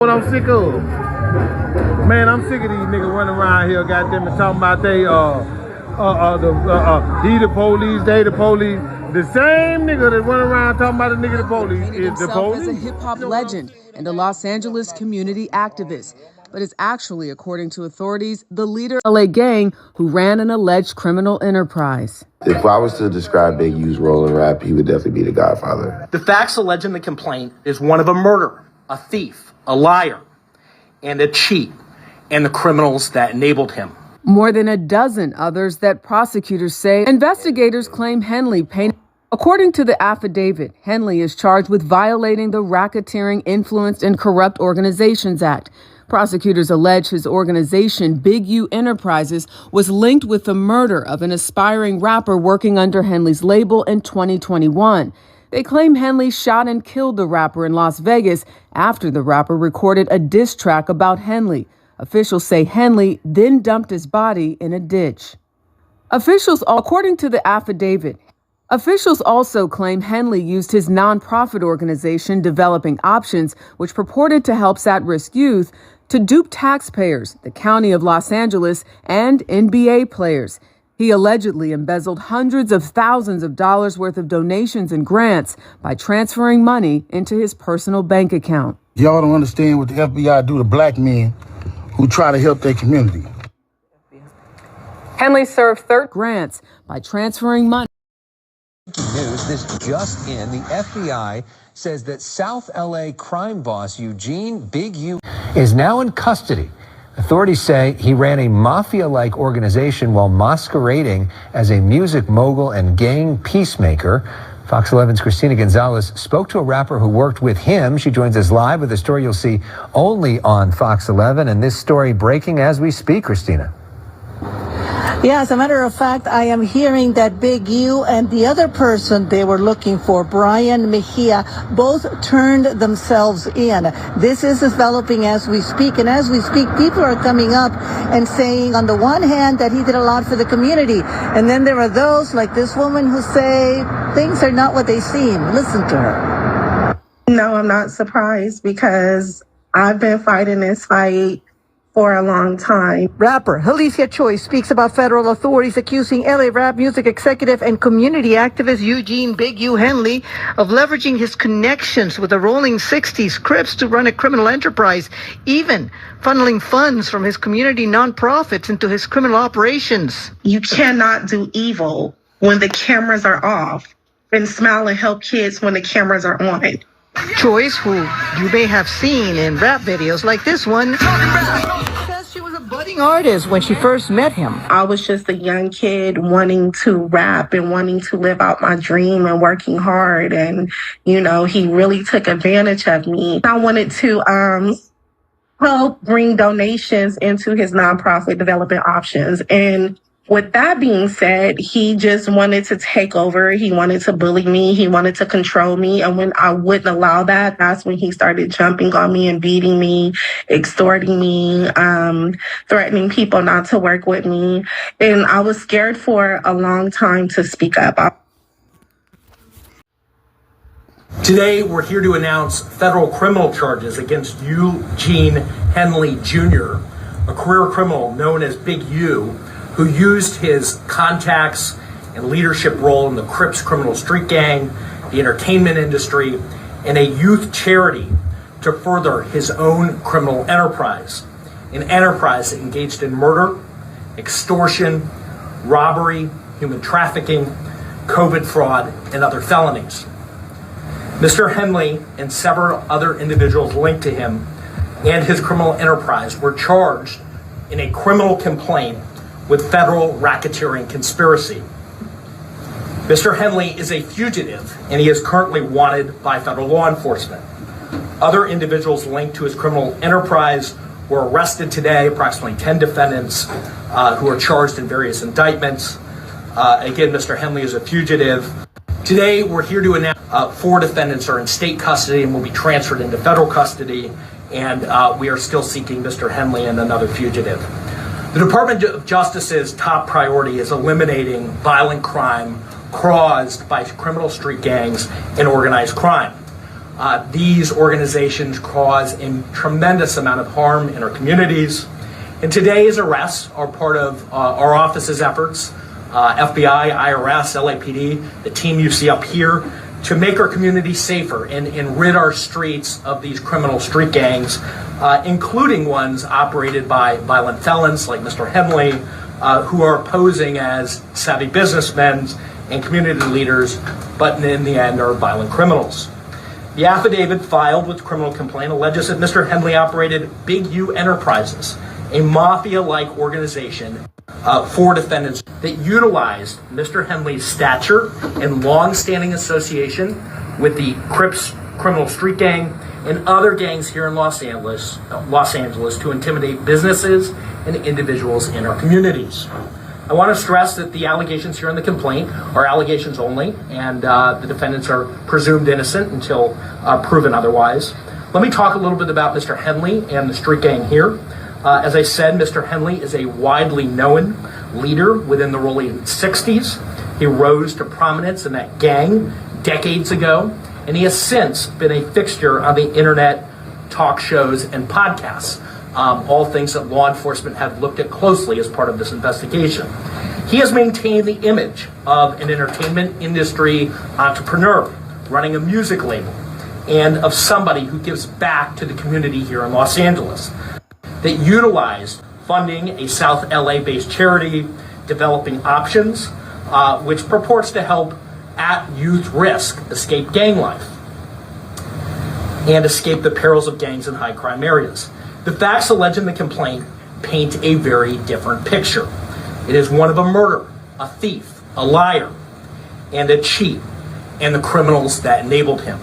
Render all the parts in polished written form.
What I'm sick of, man, I'm sick of these niggas running around here, goddamn it, talking about they he the police, they the police. The same nigga that run around talking about the nigga the police is the police. As a hip-hop legend and a Los Angeles community activist, but is actually, according to authorities, the leader of a LA gang who ran an alleged criminal enterprise. If I was to describe Big U's role in rap, he would definitely be the Godfather. The facts alleged in the complaint is one of a murderer, a thief, a liar, and a cheat, and the criminals that enabled him. More than a dozen others that prosecutors say investigators claim Henley painted. According to the affidavit, Henley is charged with violating the Racketeering, Influenced, and Corrupt Organizations Act. Prosecutors allege his organization, Big U Enterprises, was linked with the murder of an aspiring rapper working under Henley's label in 2021. They claim Henley shot and killed the rapper in Las Vegas after the rapper recorded a diss track about Henley. Officials say Henley then dumped his body in a ditch. According to the affidavit, officials also claim Henley used his nonprofit organization, Developing Options, which purported to help at-risk youth, to dupe taxpayers, the County of Los Angeles, and NBA players. He allegedly embezzled hundreds of thousands of dollars worth of donations and grants by transferring money into his personal bank account. Y'all don't understand what the FBI do to black men who try to help their community. Henley served grants by transferring money. News, this just in, the FBI says that South LA crime boss Eugene Big U is now in custody. Authorities say he ran a mafia-like organization while masquerading as a music mogul and gang peacemaker. Fox 11's Christina Gonzalez spoke to a rapper who worked with him. She joins us live with a story you'll see only on Fox 11, and this story breaking as we speak, Christina. Yeah, as a matter of fact, I am hearing that Big U and the other person they were looking for, Brian Mejia, both turned themselves in. This is developing as we speak. And as we speak, people are coming up and saying, on the one hand, that he did a lot for the community. And then there are those like this woman who say things are not what they seem. Listen to her. No, I'm not surprised because I've been fighting this fight for a long time. Rapper Alicia Choi speaks about federal authorities accusing LA rap music executive and community activist Eugene Big U Henley of leveraging his connections with the Rolling 60s Crips to run a criminal enterprise, even funneling funds from his community nonprofits into his criminal operations. You cannot do evil when the cameras are off and smile and help kids when the cameras are on. Choice, who you may have seen in rap videos like this one, says she was a budding artist when she first met him. I was just a young kid wanting to rap and wanting to live out my dream and working hard. And, you know, he really took advantage of me. I wanted to help bring donations into his nonprofit Development Options. And with that being said, he just wanted to take over. He wanted to bully me. He wanted to control me. And when I wouldn't allow that, that's when he started jumping on me and beating me, extorting me, threatening people not to work with me. And I was scared for a long time to speak up. Today, we're here to announce federal criminal charges against Eugene Henley Jr., a career criminal known as Big U, who used his contacts and leadership role in the Crips criminal street gang, the entertainment industry, and a youth charity to further his own criminal enterprise. An enterprise that engaged in murder, extortion, robbery, human trafficking, COVID fraud, and other felonies. Mr. Henley and several other individuals linked to him and his criminal enterprise were charged in a criminal complaint with federal racketeering conspiracy. Mr. Henley is a fugitive and he is currently wanted by federal law enforcement. Other individuals linked to his criminal enterprise were arrested today, approximately 10 defendants who are charged in various indictments. Again, Mr. Henley is a fugitive. Today, we're here to announce 4 defendants are in state custody and will be transferred into federal custody, and we are still seeking Mr. Henley and another fugitive. The Department of Justice's top priority is eliminating violent crime caused by criminal street gangs and organized crime. These organizations cause a tremendous amount of harm in our communities. And today's arrests are part of our office's efforts, FBI, IRS, LAPD, the team you see up here, to make our communities safer and rid our streets of these criminal street gangs, including ones operated by violent felons like Mr. Henley, who are posing as savvy businessmen and community leaders, but in the end are violent criminals. The affidavit filed with the criminal complaint alleges that Mr. Henley operated Big U Enterprises, a mafia-like organization for defendants that utilized Mr. Henley's stature and long-standing association with the Crips criminal street gang and other gangs here in Los Angeles to intimidate businesses and individuals in our communities. I want to stress that the allegations here in the complaint are allegations only, and the defendants are presumed innocent until proven otherwise. Let me talk a little bit about Mr. Henley and the street gang here. As I said, Mr. Henley is a widely known leader within the rolling 60s. He rose to prominence in that gang decades ago, and he has since been a fixture on the internet, talk shows, and podcasts, all things that law enforcement have looked at closely as part of this investigation. He has maintained the image of an entertainment industry entrepreneur running a music label and of somebody who gives back to the community here in Los Angeles, that utilized funding a South LA-based charity, Developing Options, which purports to help at-youth risk escape gang life and escape the perils of gangs in high-crime areas. The facts alleged in the complaint paint a very different picture. It is one of a murderer, a thief, a liar, and a cheat, and the criminals that enabled him.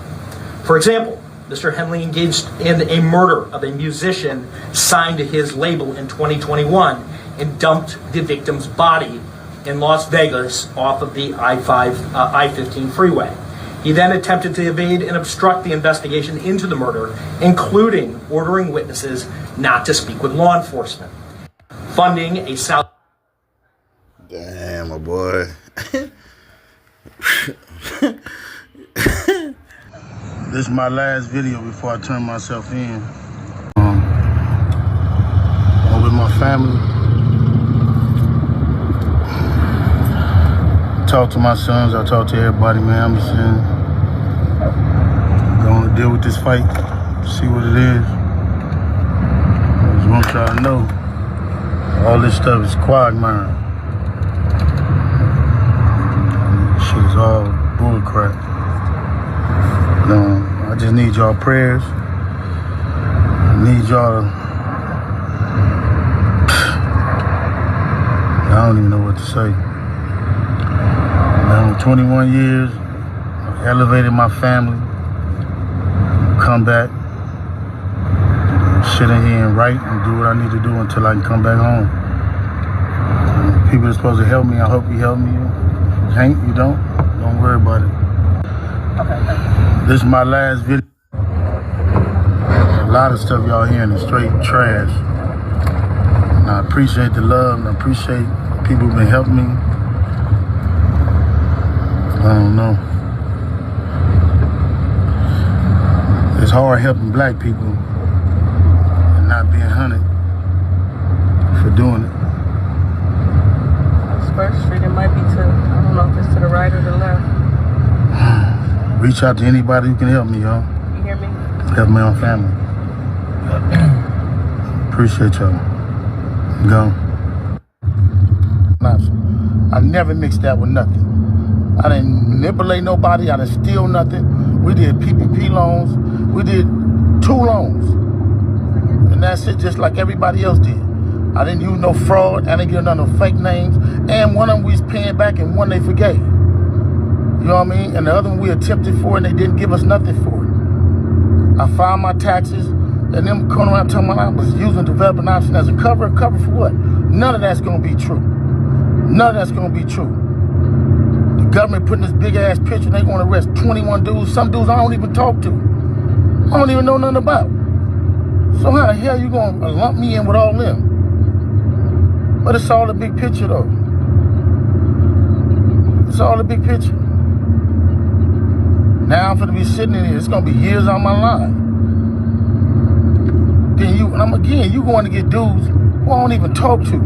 For example, Mr. Henley engaged in a murder of a musician signed to his label in 2021 and dumped the victim's body in Las Vegas off of the I-15 freeway. He then attempted to evade and obstruct the investigation into the murder, including ordering witnesses not to speak with law enforcement. Funding a South... Damn, my boy. This is my last video before I turn myself in. I'm with my family. Talk to my sons, I talk to everybody, man. I'm just going to deal with this fight, see what it is. I just want y'all to know, all this stuff is quagmire. Shit is all bullcrap. I just need y'all prayers. I need y'all to... I don't even know what to say. Now, 21 years, I've elevated my family. Come back, sit in here and write and do what I need to do until I can come back home. People are supposed to help me. I hope you help me. If you can't, you don't worry about it. This is my last video. A lot of stuff y'all hearing is straight trash. And I appreciate the love and I appreciate the people who've been helping me. I don't know. It's hard helping black people and not being hunted for doing it. First Street, it might be to, I don't know if it's to the right or the left. Reach out to anybody who can help me, y'all. You hear me? Help my own family. Appreciate y'all. Go. I never mixed that with nothing. I didn't manipulate nobody. I didn't steal nothing. We did PPP loans. We did 2 loans. And that's it, just like everybody else did. I didn't use no fraud. I didn't give none of no fake names. And one of them we was paying back and one they forgave. You know what I mean? And the other one we attempted for and they didn't give us nothing for it. I filed my taxes and them coming around telling me I was using Developing Option as a cover. Cover for what? None of that's gonna be true. None of that's gonna be true. The government putting this big ass picture, they gonna arrest 21 dudes. Some dudes I don't even talk to. I don't even know nothing about. So how the hell you gonna lump me in with all them? But it's all the big picture though. It's all the big picture. Now I'm finna be sitting in here. It's gonna be years on my life. Then you going to get dudes who I don't even talk to.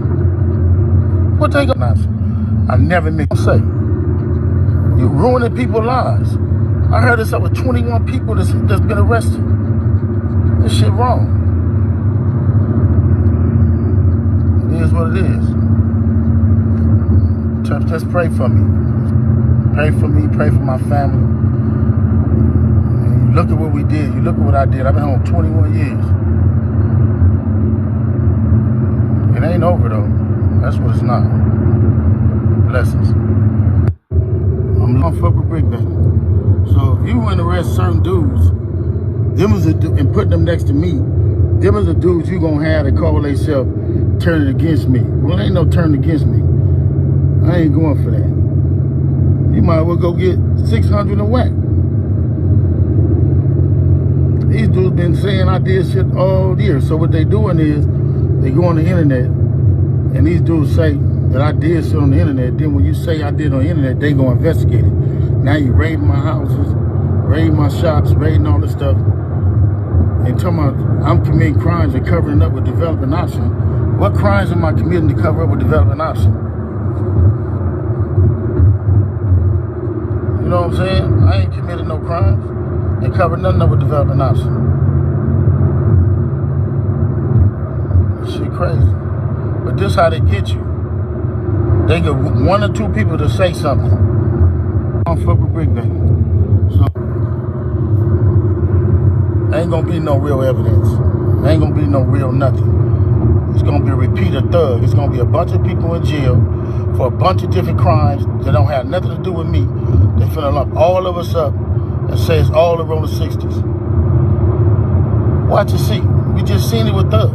What they gonna say? I never make them say. You ruining people's lives. I heard this over 21 people that's been arrested. This shit wrong. It is what it is. Just pray for me. Pray for me, pray for my family. And you look at what we did. You look at what I did. I've been home 21 years. It ain't over though. That's what it's not. Blessings. I'm gonna fuck with Brick Baby. So if you want to arrest certain dudes, and put them next to me, them is the dudes you gonna have that call themselves turning against me. Well, ain't no turning against me. I ain't going for that. You might as well go get 600 and whack. These dudes been saying I did shit all year. So what they doing is they go on the internet and these dudes say that I did shit on the internet. Then when you say I did on the internet, they go investigate it. Now you raiding my houses, raiding my shops, raiding all this stuff. And talking about I'm committing crimes and covering up with developing option. What crimes am I committing to cover up with developing option? You know what I'm saying? I ain't committed no crimes and covered nothing up with developing option. This shit crazy. But this how they get you. They get one or two people to say something. I don't fuck with Brick Baby. So ain't gonna be no real evidence. Ain't gonna be no real nothing. It's gonna be a repeated thug. It's gonna be a bunch of people in jail for a bunch of different crimes that don't have nothing to do with me. They finna lock all of us up and say it's all around the 60s. Watch and see. We just seen it with Thug.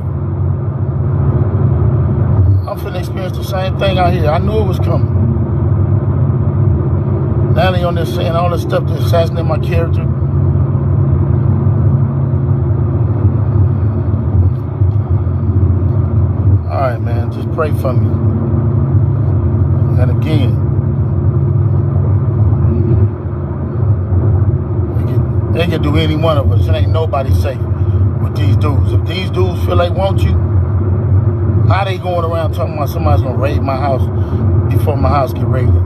I'm finna experience the same thing out here. I knew it was coming. Now they on there saying all this stuff to assassinate my character. All right, man, just pray for me. And again, they can do any one of us. It ain't nobody safe with these dudes. If these dudes feel they want you, how they going around talking about somebody's gonna raid my house before my house get raided?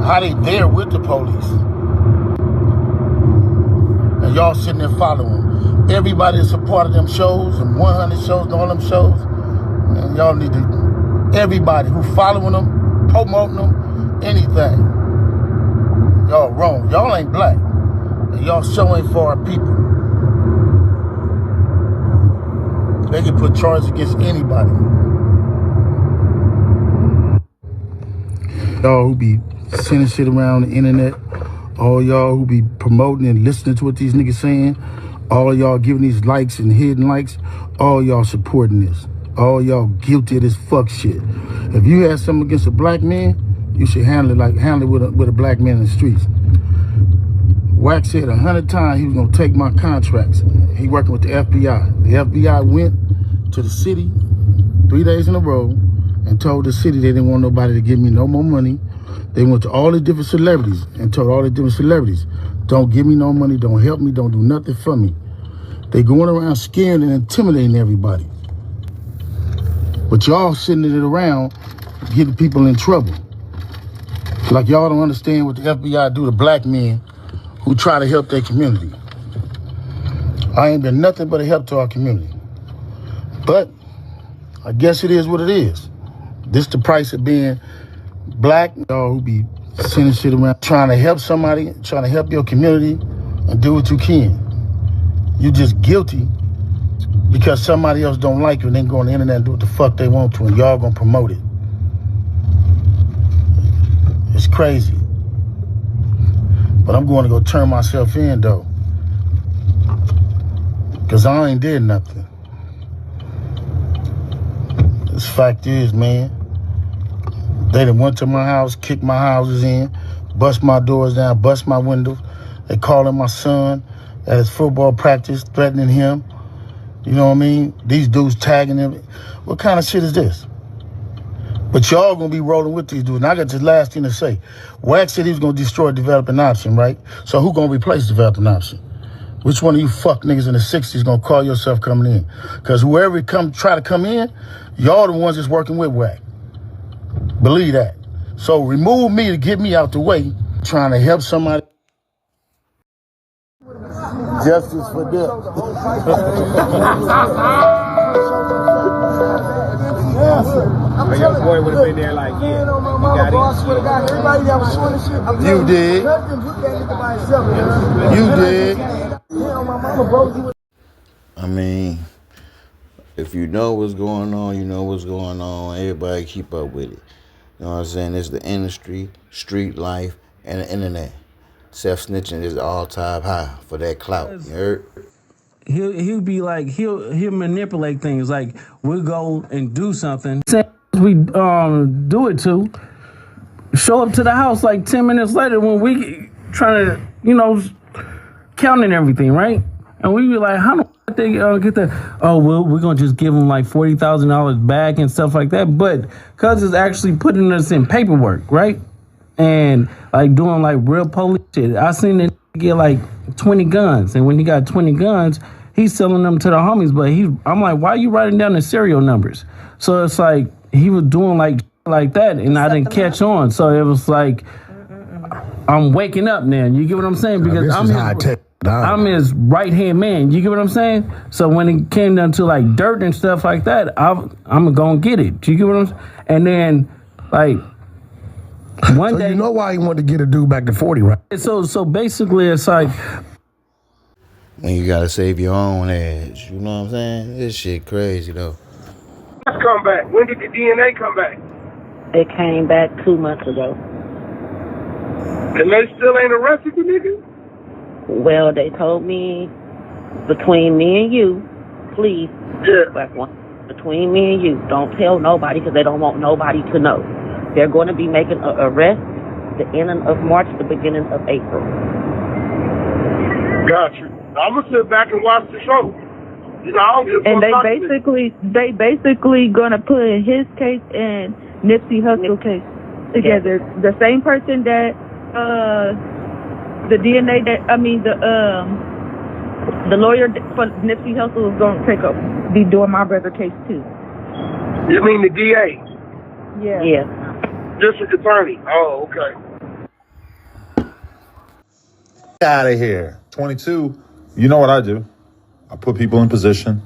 How they there with the police? And y'all sitting there following them. Everybody that's a part of them shows, and 100 shows, and all them shows, and y'all need to, everybody who following them, promoting them, anything. Y'all wrong. Y'all ain't black. And y'all show ain't for our people. They can put charges against anybody. Y'all who be sending shit around the internet, all y'all who be promoting and listening to what these niggas saying, all y'all giving these likes and hidden likes, all y'all supporting this. All y'all guilty of this fuck shit. If you have something against a black man, you should handle it with a black man in the streets. Wack said 100 times he was gonna take my contracts. He working with the FBI. The FBI went to the city 3 days in a row and told the city they didn't want nobody to give me no more money. They went to all the different celebrities and told all the different celebrities, don't give me no money, don't help me, don't do nothing for me. They going around scaring and intimidating everybody. But y'all sitting it around getting people in trouble. Like y'all don't understand what the FBI do to black men who try to help their community. I ain't been nothing but a help to our community. But I guess it is what it is. This the price of being black. Y'all who be sending shit around, trying to help somebody, trying to help your community, and do what you can. You just guilty because somebody else don't like you and they go on the internet and do what the fuck they want to, and y'all gonna promote it. It's crazy. But I'm going to go turn myself in though, because I ain't did nothing. This fact is, man, they done went to my house, kicked my houses in, bust my doors down, bust my windows. They calling my son at his football practice, threatening him. You know what I mean? These dudes tagging him. What kind of shit is this? But y'all gonna be rolling with these dudes. And I got this last thing to say. Wack said he was gonna destroy developing option, right? So who gonna replace developing option? Which one of you fuck niggas in the 60s gonna call yourself coming in? Because whoever try to come in, y'all the ones that's working with Wack. Believe that. So remove me to get me out the way, trying to help somebody. Justice for them. But your boy would have been there like, yeah, you got it. You did. You did. I mean, if you know what's going on, you know what's going on. Everybody keep up with it. You know what I'm saying? It's the industry, street life, and the internet. Self-snitching is all-time high for that clout. You heard? He'll be like, he'll manipulate things. Like, we'll go and do something. We do it to show up to the house like 10 minutes later when we trying to, counting everything, right? And we be like, how do they get that? Oh, well, we're going to just give them like $40,000 back and stuff like that. But cuz it's actually putting us in paperwork, right? And like doing like real police shit. I seen it get like 20 guns. And when he got 20 guns, he's selling them to the homies. But I'm like, why are you writing down the serial numbers? So it's like he was doing like that, and I didn't catch on. So it was like, I'm waking up now. You get what I'm saying? Because I'm his right-hand man. You get what I'm saying? So when it came down to like dirt and stuff like that, I'm going to get it. You get what I'm saying? And then like one day. You know why he wanted to get a dude back to 40, right? So basically it's like. When you got to save your own ass. You know what I'm saying? This shit crazy, though. Let's come back. When did the DNA come back? It came back 2 months ago. And they still ain't arrested the nigga? Well, they told me between me and you, please, between me and you, don't tell nobody because they don't want nobody to know. They're going to be making an arrest the ending of March, the beginning of April. Got you. I'm going to sit back and watch the show. I don't give and they basically gonna put his case and Nipsey Hussle case together. Yes. The same person that the DNA that the lawyer for Nipsey Hussle is gonna be doing my brother case too. You mean the DA? Yeah. Yeah. District attorney. Oh, okay. Get out of here. 22. You know what I do? I put people in position,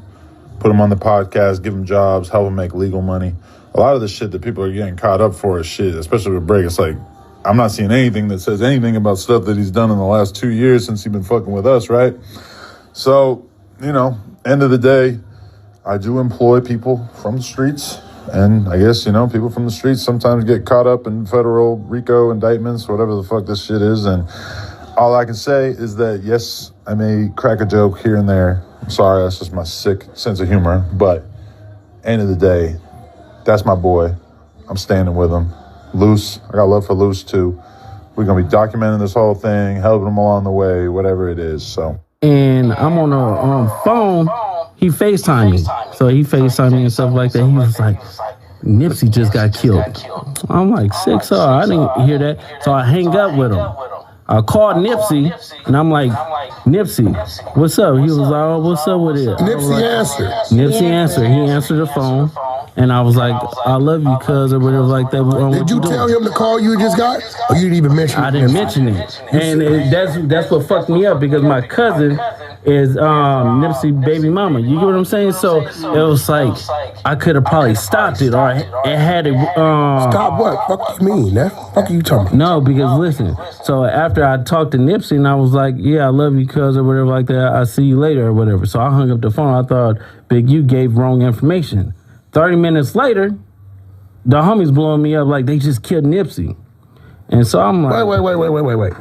put them on the podcast, give them jobs, help them make legal money. A lot of the shit that people are getting caught up for is shit, especially with Break. It's like, I'm not seeing anything that says anything about stuff that he's done in the last 2 years since he's been fucking with us, right? So, end of the day, I do employ people from the streets. And I guess, people from the streets sometimes get caught up in federal RICO indictments, whatever the fuck this shit is. And all I can say is that, yes, I may crack a joke here and there. I'm sorry, that's just my sick sense of humor. But end of the day, that's my boy. I'm standing with him. Luce, I got love for Luce too. We're going to be documenting this whole thing, helping him along the way, whatever it is. So. And I'm on a phone. He FaceTimed me. So he FaceTimed me and stuff like that. He was like, Nipsey just got killed. I'm like, sick, so I didn't hear that. So I hang up with him. I called Nipsey, and I'm like, Nipsey, what's up? He was like, oh, what's up with it? Nipsey answered. Nipsey answered. He answered the phone, and I was like, I love you, cuz, or whatever like that. Did you tell him the call you just got? Or you didn't even mention it? I didn't mention it. And that's what fucked me up, because my cousin is Nipsey baby mama. You get what I'm saying? So it was like, I could have probably stopped it, or it had it. Stop what? Fuck you mean? That fuck you talking about? No, because listen. So after I talked to Nipsey, and I was like, yeah, I love you, cuz, or whatever like that. I'll see you later, or whatever. So I hung up the phone. I thought Big U gave wrong information. 30 minutes later, the homies blowing me up like they just killed Nipsey. And so I'm like, wait.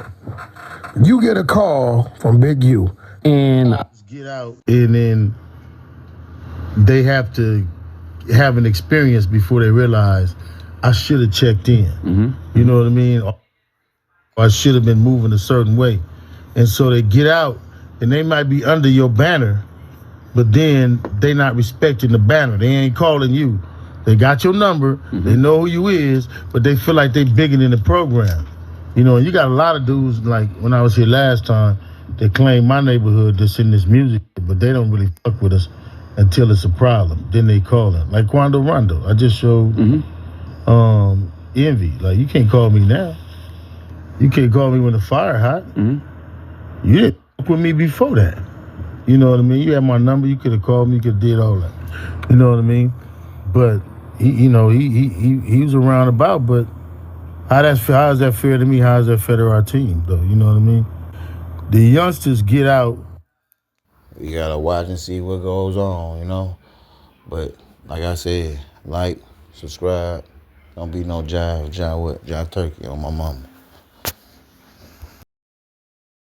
You get a call from Big U. And get out, and then they have to have an experience before they realize I should have checked in. Mm-hmm. You know what I mean? Or I should have been moving a certain way. And so they get out, and they might be under your banner, but then they not respecting the banner. They ain't calling you. They got your number. They know who you is, but they feel like they bigger than the program. You know, and you got a lot of dudes, like when I was here last time, they claim my neighborhood that's in this music, but they don't really fuck with us until it's a problem. Then they call it. Like Quando Rondo. I just showed Envy. Like, you can't call me now. You can't call me when the fire hot. You didn't fuck with me before that. You know what I mean? You had my number. You could have called me. You could have did all that. You know what I mean? But he was around about. But how is that fair to me? How is that fair to our team, though? You know what I mean? The youngsters get out. You gotta watch and see what goes on, you know. But like I said, like, subscribe. Don't be no jive turkey on my mama.